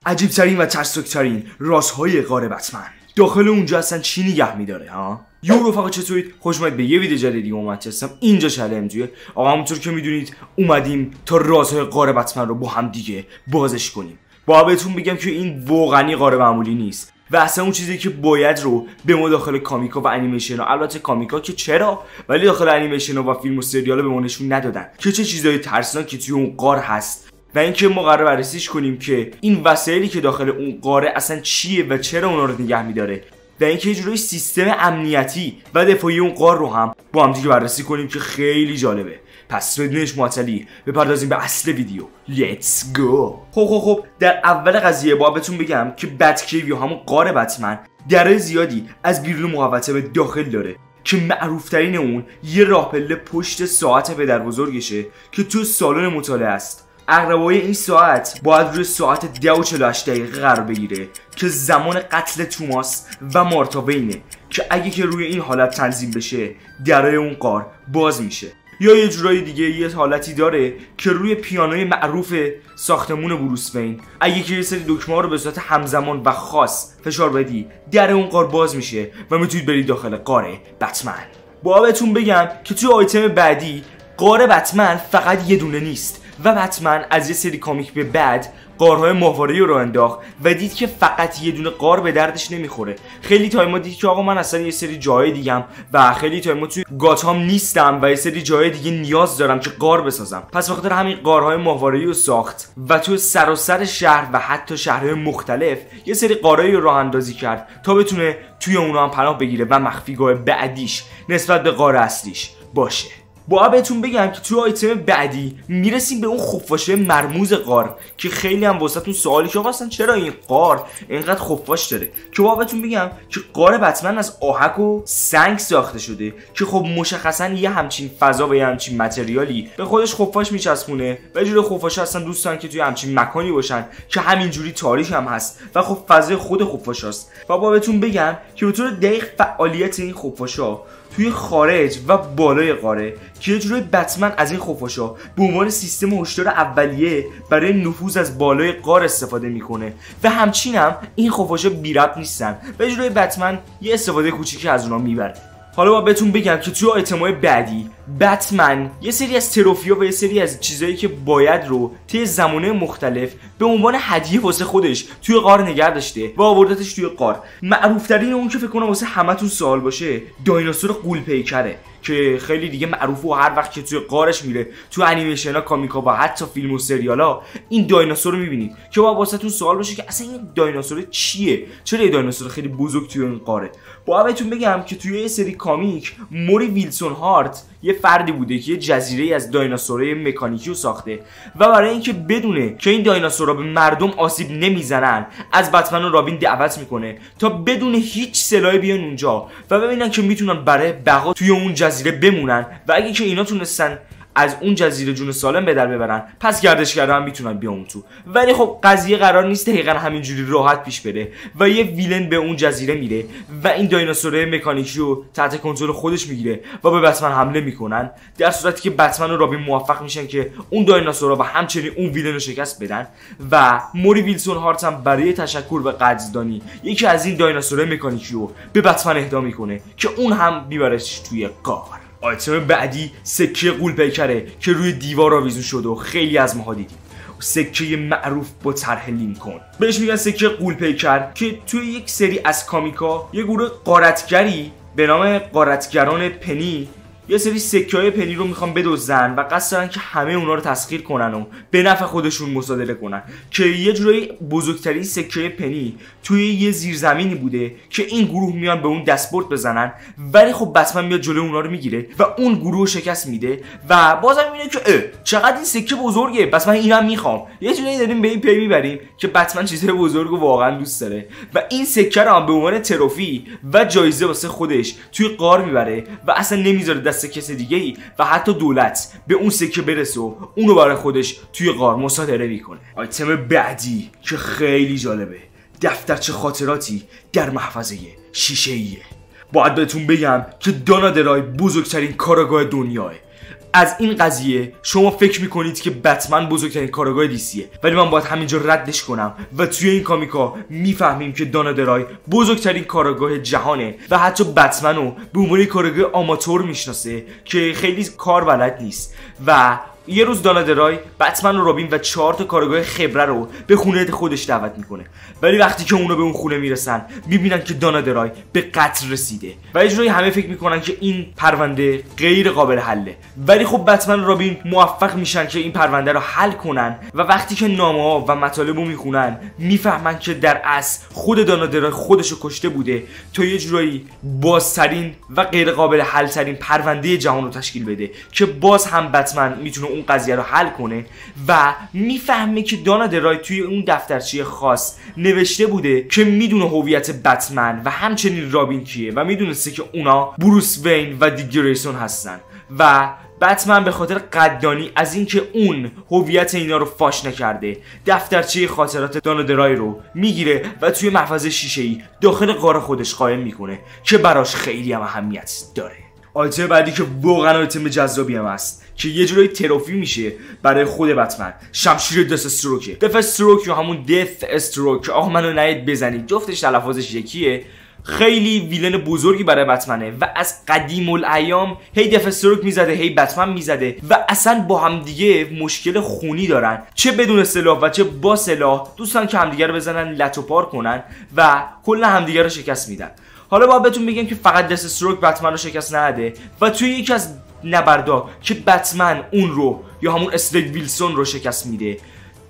عجیبترین و ترسناکترین رازهای غار بتمن. داخل اونجا اصلا چی نگه میداره ها؟ یو رفقا چطورید؟ خوش اومدید به یه ویدیو جدید دیگه. اومد هستم اینجا چالنجیه. آقا همونطور که میدونید اومدیم تا رازهای غار بتمن رو با هم دیگه بازش کنیم. با بهتون بگم که این واقعا غار معمولی نیست و اصلا اون چیزی که باید رو به ما داخل کامیکا و انیمیشن ها، البته کامیکا که چرا، ولی داخل انیمیشن ها و فیلم و سریال به ما نشون ندادن که چه چیزای ترسناکی توی اون غار هست و اینکه ما قراره بررسیش کنیم که این وسایلی که داخل اون غاره اصلا چیه و چرا اونا رو نگه میداره و اینکه یه جورایی سیستم امنیتی و دفاعی اون غار رو هم با هم دیگه بررسی کنیم که خیلی جالبه. پس بدونش معطلی بپردازیم به اصل ویدیو. لیتس گو. خب در اول قضیه با بهتون بگم که بت کیو یا همون غار بتمن درای زیادی از بیرون محوطه به داخل داره که معروفترین اون یه راه پله پشت ساعت پدر بزرگشه که تو سالن مطالعه است. اقربای این ساعت باید روی ساعت 10:48 قرار بگیره که زمان قتل توماس و مارتا وینه که اگه که روی این حالت تنظیم بشه درای اون غار باز میشه. یا یه جورای دیگه یه حالتی داره که روی پیانوی معروف ساختمون بروس وین اگه که یه سری دکمه‌ها رو به صورت همزمان و خاص فشار بدی در اون غار باز میشه و میتونید برید داخل غار بتمن. با بهتون بگم که توی آیتم بعدی غار بتمن فقط یه دونه نیست و بتمن از یه سری کامیک به بعد غارهای ماهواره‌ای رو انداخت و دید که فقط یه دونه غار به دردش نمیخوره. خیلی تایما دید که آقا من اصلا یه سری جای دیگم و خیلی تایما توی گاتام نیستم و یه سری جای دیگه نیاز دارم که غار بسازم. پس بخاطر همین غارهای ماهواره‌ای رو ساخت و توی سراسر شهر و حتی شهرهای مختلف یه سری غارایی رو راه اندازی کرد تا بتونه توی اونها هم پناه بگیره و مخفیگاه بعدیش نسبت به غار اصلیش باشه. با بهتون بگم که توی آیتم بعدی میرسیم به اون خفاشه مرموز غار که خیلی هم واسهتون سوالی که اصلا چرا این غار اینقدر خفاش داره، که با بهتون بگم که غار بتمن از آهک و سنگ ساخته شده که خب مشخصا یه همچین فضا و یه همچین متریالی به خودش خفاش میچسبونه و جوری خفاشا اصلا دوست دارن که توی همچین مکانی باشن که همینجوری تاریک هم هست و خب فضای خود خفاشاست. و با بهتون بگم که به طور دقیق فعالیت این خفاشا توی خارج و بالای غاره که یه جوری بتمن از این خفاشا به عنوان سیستم هشدار اولیه برای نفوذ از بالای غار استفاده میکنه و همچنین هم این خفاشا بی ربط نیستن و یه جوری بتمن یه استفاده کوچیکی از اونها میبره. حالا با بهتون بگم که توی آیتم‌های بعدی بتمن یه سری از تروفی‌ها و یه سری از چیزایی که باید رو طی زمانه مختلف به عنوان هدیه واسه خودش توی غار نگه داشته و آوردتش توی غار. معروف‌ترین اون که فکر کنم واسه همتون سوال باشه دایناسور غول‌پیکره که خیلی دیگه معروفه و هر وقت که توی غارش میره تو انیمیشن‌ها، کامیک‌ها و حتی فیلم و سریال‌ها این دایناسور رو می‌بینید که واسهتون سوال باشه که اصلا این دایناسور چیه؟ چرا این دایناسور خیلی بزرگ توی این غاره؟ با بهتون بگم که توی یه سری کامیک موری ویلسون هارت یه فردی بوده که یه جزیره از دایناسورهای مکانیکی رو ساخته و برای اینکه بدونه که این دایناسورها به مردم آسیب نمیزنن از بتمن و رابین دعوت میکنه تا بدون هیچ سلاحی بیان اونجا و ببینن که میتونن برای بقا توی اون جزیره بمونن و اگه که اینا تونستن از اون جزیره جون سالم به در ببرن پس گردشگرا هم میتونن بیان تو. ولی خب قضیه قرار نیست دقیقاً همینجوری راحت پیش بره و یه ویلن به اون جزیره میره و این دایناسورهای مکانیکی رو تحت کنترل خودش میگیره و به بتمن حمله میکنن، در صورتی که بتمن و رابین موفق میشن که اون دایناسورها و همچنین اون ویلن رو شکست بدن و موری ویلسون هارت هم برای تشکر و قدردانی یکی از این دایناسورهای مکانیکی رو به بتمن اهدا میکنه که اون هم میبرش توی غار. آیتم بعدی سکه غول‌پیکره که روی دیوار آویزون شده و خیلی از ماها دیدیم. سکه معروف با طرح لینکن بهش میگن سکه غول‌پیکر که توی یک سری از کامیکا یه گروه غارتگری به نام غارتگران پنی یه سری سکه‌های پنی رو میخوان بدزدن و قصد دارن که همه اونا رو تسخیر کنن و به نفع خودشون مصادره کنن که یه جورایی بزرگترین سکه پنی توی یه زیرزمینی بوده که این گروه میان به اون دستبرد بزنن، ولی خب بتمن میاد جلوی اونا رو میگیره و اون گروه رو شکست میده و بازم میبینه که چقدر این سکه بزرگه پس من اینم میخوام. یه جوری داریم به این پی میبریم که بتمن چیزای بزرگ رو واقعا دوست داره و این سکه رو هم به عنوان تروفی و جایزه واسه خودش توی غار میبره و اصلا نمیذاره دست کسی دیگه ای و حتی دولت به اون سکه برسه و اونو برای خودش توی غار مصادره میکنه. آیتم بعدی که خیلی جالبه دفترچه خاطراتی در محفظه شیشه‌ایه. باید بهتون بگم که دانا درای بزرگترین کاراگاه دنیاه. از این قضیه شما فکر میکنید که بتمن بزرگترین کارآگاه دیسیه، ولی من باید همینجا ردش کنم و توی این کامیکا میفهمیم که دانا درای بزرگترین کارآگاه جهانه و حتی بتمن رو به عنوان کارآگاه آماتور میشناسه که خیلی کار بلد نیست. و یه روز دانا درای بتمن و رابین و 4 تا کارآگاه خبره رو به خونه خودش دعوت میکنه، ولی وقتی که اونا به اون خونه میرسن میبینن که دانا درای به قتل رسیده و یه جوری همه فکر میکنن که این پرونده غیر قابل حله. ولی خب بتمن و رابین موفق میشن که این پرونده رو حل کنن و وقتی که نامه‌ها و مطالب رو میخونن میفهمن که در اصل خود دانا درای خودش رو کشته بوده تا یه جوری بازترین و غیر قابل حل ترین پرونده جهان رو تشکیل بده که باز هم بتمن میتونه اون قضیه رو حل کنه و میفهمه که دانا درای توی اون دفترچه خاص نوشته بوده که میدونه هویت بتمن و همچنین رابین کیه و میدونسته که اونا بروس وین و دیک گریسون هستن و بتمن به خاطر قدردانی از اینکه اون هویت اینا رو فاش نکرده دفترچه خاطرات دانا درای رو میگیره و توی محفظه شیشه‌ای داخل غار خودش قایم میکنه که براش خیلی هم اهمیت داره. آیتم بعدی که واقعا آیتم جذابی هم هست که یه جورایی تروفی میشه برای خود بتمن، شمشیر دث استروکه. دث استروک یا همون دث استروک، آقا منو نهید بزنید، جفتش تلفظش یکیه. خیلی ویلن بزرگی برای بتمنه و از قدیم الایام هی دث استروک میزده هی بتمن میزده و اصلا با هم دیگه مشکل خونی دارن، چه بدون سلاح و چه با سلاح دوستان که همدیگه رو بزنن لتو پار کنن و کل همدیگه رو شکست میدن. حالا باید بهتون بگم که فقط دث استروک بتمن رو شکست نده و توی یکی از نبردا که بتمن اون رو یا همون اسلید ویلسون رو شکست میده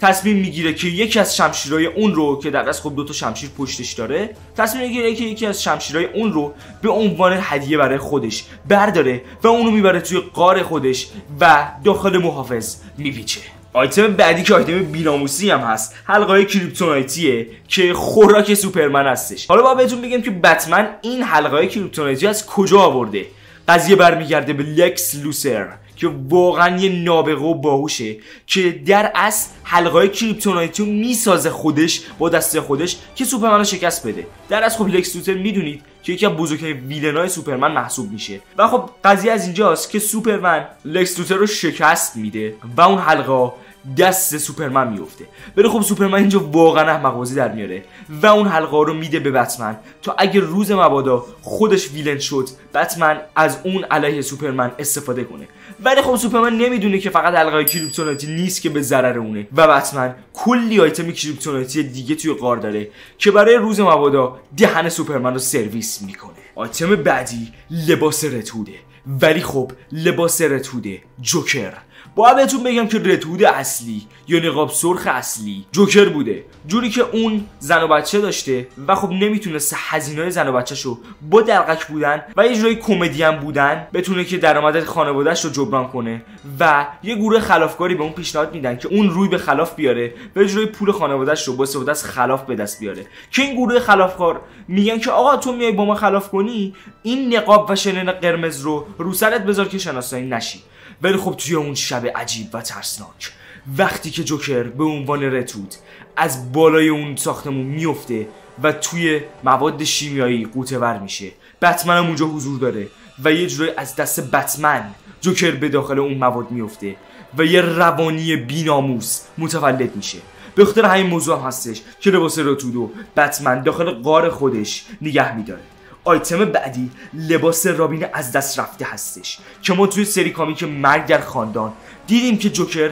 تصمیم میگیره که یکی از شمشیرهای اون رو که در اصل خب 2 تا شمشیر پشتش داره، تصمیم میگیره که یکی از شمشیرهای اون رو به عنوان هدیه برای خودش برداره و اونو میبره توی غار خودش و داخل محافظ میپیچه. آیتم بعدی که آیتم بی‌ناموسی هم هست، حلقه‌های کریپتونایتیه که خوراک سوپرمن هستش. حالا باید بهتون بگم که بتمن این حلقه‌های کریپتونایتی از کجا آورده. قضیه برمیگرده به لکس لوسر که واقعا یه نابغه و باهوشه که در اصل حلقه‌های کریپتونایتی رو میسازه خودش با دست خودش که سوپرمن رو شکست بده. در اصل خب لکس لوسر میدونید که یکی از بزرگترین ویلن‌های سوپرمن محسوب میشه و خب قضیه از اینجاست که سوپرمن لکس لوسر رو شکست میده و اون حلقه دست سوپرمن میفته. ولی خب سوپرمن اینجا واقعا احمق‌بازی در میاره و اون حلقه رو میده به بتمن تا اگه روز مبادا خودش ویلن شد بتمن از اون علیه سوپرمن استفاده کنه. ولی خب سوپرمن نمیدونه که فقط حلقه کریپتونایتی نیست که به ضرر اونه و بتمن کلی آیتم کریپتونایتی دیگه توی غار داره که برای روز مبادا دهن سوپرمن رو سرویس میکنه. آیتم بعدی لباس رتوده، ولی خب لباس رتوده جوکر. باید بهتون بگم که رتود اصلی یا نقاب سرخ اصلی جوکر بوده، جوری که اون زن و بچه داشته و خب نمیتونسته هزینه‌های زن و بچه‌شو با دلقک بودن و یه جوری کمدین بودن بتونه که درآمد خانواده‌اش رو جبران کنه و یه گروه خلافکاری به اون پیشنهاد میدن که اون روی به خلاف بیاره و یه جوری پول خانواده‌اش رو با استفاده از خلاف به دست بیاره که این گروه خلافکار میگن که آقا تو میای با ما خلاف کنی این نقاب و شنل قرمز رو سرت بذار که شناسایی نشی. ولی خب توی اون شب عجیب و ترسناک وقتی که جوکر به عنوان رتود از بالای اون ساختمون میفته و توی مواد شیمیایی غوطه‌ور میشه، بتمن هم اونجا حضور داره و یه جوری از دست بتمن جوکر به داخل اون مواد میفته و یه روانی بی‌ناموس متولد میشه. به خاطر همین موضوع هم هستش که لباس رتودو بتمن داخل غار خودش نگه میداره. آیتم بعدی لباس رابین از دست رفته هستش که ما توی سری کامیک مرگ در خاندان دیدیم که جوکر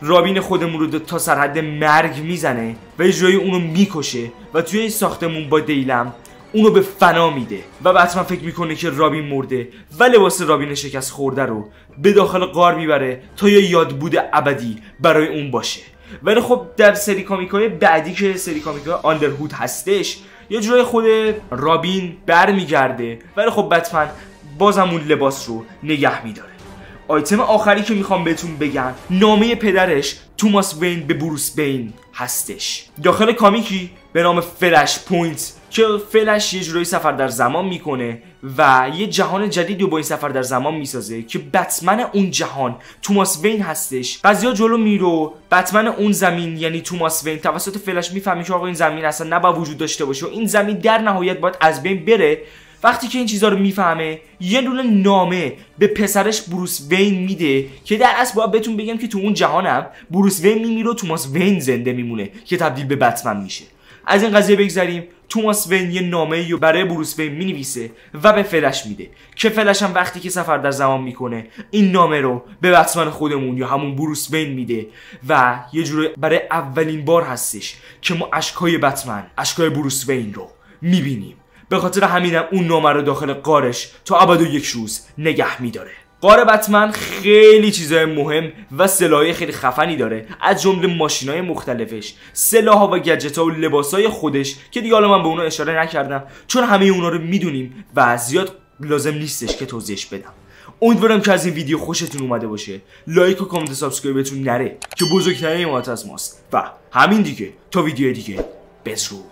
رابین خودمون رو تا سرحد مرگ میزنه و یه جایی اونو میکشه و توی این ساختمون با دیلم اونو به فنا میده و بتمن فکر میکنه که رابین مرده و لباس رابین شکست خورده رو به داخل غار میبره تا یه یادبود ابدی برای اون باشه. ولی خب در سری کامیک‌های بعدی که سری کامیک‌های آندرهود هستش یه جورای خود رابین برمیگرده ولی خب بتمن بازم اون لباس رو نگه میداره. آیتم آخری که میخوام بهتون بگم نامه پدرش توماس وین به بروس وین هستش. داخل کامیکی به نام فلش پوینت که فلش یه جورایی سفر در زمان میکنه و یه جهان جدیدی با این سفر در زمان میسازه که بتمن اون جهان توماس وین هستش. قضیه جلو میرو، بتمن اون زمین یعنی توماس وین توسط فلش میفهمه که آقا این زمین اصلا نباید وجود داشته باشه و این زمین در نهایت باید از بین بره. وقتی که این چیزا رو میفهمه یه دونه نامه به پسرش بروس وین میده که در اصل باید بهتون بگم که تو اون جهانم بروس وین میمیره و توماس وین زنده میمونه که تبدیل به بتمن میشه. از این قضیه بگذریم. توماس وین یه نامه‌ای رو برای بروس وین مینویسه و به فلش میده که فلش هم وقتی که سفر در زمان میکنه این نامه رو به بتمن خودمون یا همون بروس وین میده و یه جوری برای اولین بار هستش که ما اشکای بتمن، اشکای بروس وین رو میبینیم. به خاطر همینم اون نامه رو داخل غارش تا ابد و یک روز نگه میداره. غار بتمن خیلی چیزای مهم و سلاحای خیلی خفنی داره، از جمله ماشینای مختلفش، سلاح‌ها و گجت‌ها و لباسای خودش که دیگه حالا من به اونا اشاره نکردم چون همه اونا رو میدونیم و زیاد لازم نیستش که توضیحش بدم. امیدوارم که از این ویدیو خوشتون اومده باشه. لایک و کامنت و سابسکرایبتون نره که بزرگترین حمایت از ماست. و همین دیگه، تا ویدیو دیگه بدرود.